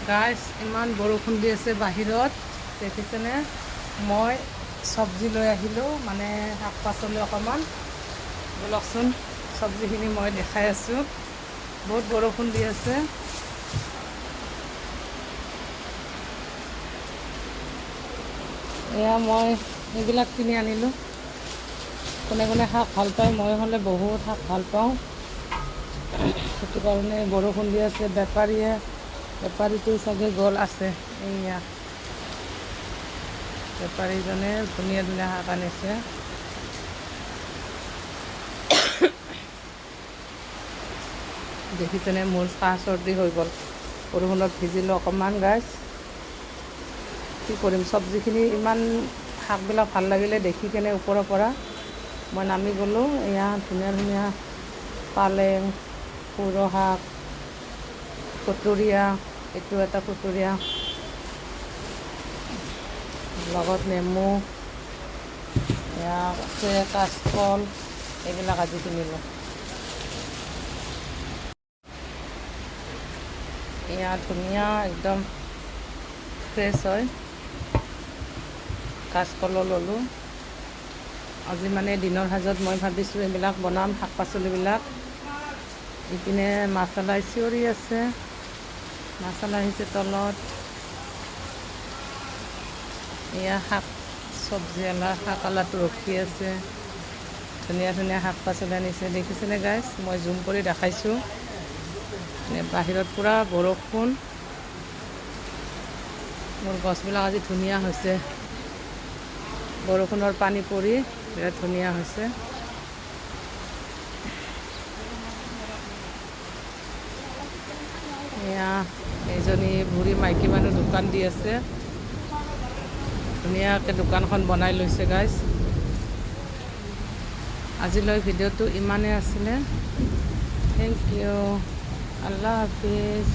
গাইছ ইমান বৰষুণ দি আছে বাহিৰত দেখিছেনে। মই চব্জি লৈ আহিলোঁ, মানে শাক পাচলি অকণমান। বলকচোন চব্জিখিনি মই দেখাই আছোঁ। বহুত বৰষুণ দি আছে। এয়া মই এইবিলাক কিনি আনিলোঁ। কোনে কোনে শাক ভাল পায়, মই হ'লে বহুত শাক ভাল পাওঁ। সেইটো কাৰণে বৰষুণ দি আছে। বেপাৰীটো চাগে গ'ল আছে। এইয়া বেপাৰীজনে ধুনীয়া ধুনীয়া শাক আনিছে। দেখিছেনে মোৰ কাহ চৰ্দি হৈ গ'ল, বৰষুণত ভিজিলোঁ অকণমান। গাইছ কি কৰিম, চব্জিখিনি ইমান শাকবিলাক ভাল লাগিলে দেখি কেনে ওপৰৰ পৰা মই নামি গ'লোঁ। এয়া ধুনীয়া ধুনীয়া পালেং, পুৰৈ শাক, খুতৰীয়া, এইটো এটা খুতৰীয়া, লগত নেমু, এয়া আছে কাচকল, এইবিলাক আজি কিনিলোঁ। এয়া ধুনীয়া একদম ফ্ৰেছ হয়। কাচকলো ল'লোঁ। আজি মানে দিনৰ সাজত মই ভাবিছোঁ এইবিলাক বনাম, শাক পাচলিবিলাক। ইপিনে মাছালাই চিঞৰি আছে, মাছালাই আহিছে তলত। এয়া শাক চব্জিৱালা, শাকৱালাটো ৰখি আছে। ধুনীয়া ধুনীয়া শাক পাচলি আনিছে, দেখিছেনে গাইছ। মই জুম কৰি দেখাইছোঁ। বাহিৰত পূৰা বৰষুণ। মোৰ গছবিলাক আজি ধুনীয়া হৈছে, বৰষুণৰ পানী পৰি বিৰাট ধুনীয়া হৈছে। এয়া এইজনী বুঢ়ী মাইকী মানুহ দোকান দি আছে। ধুনীয়াকৈ দোকানখন বনাই লৈছে গাইছ। আজিলৈ ভিডিঅ'টো ইমানেই আছিলে। থেংক ইউ, আল্লাহ হাফিজ।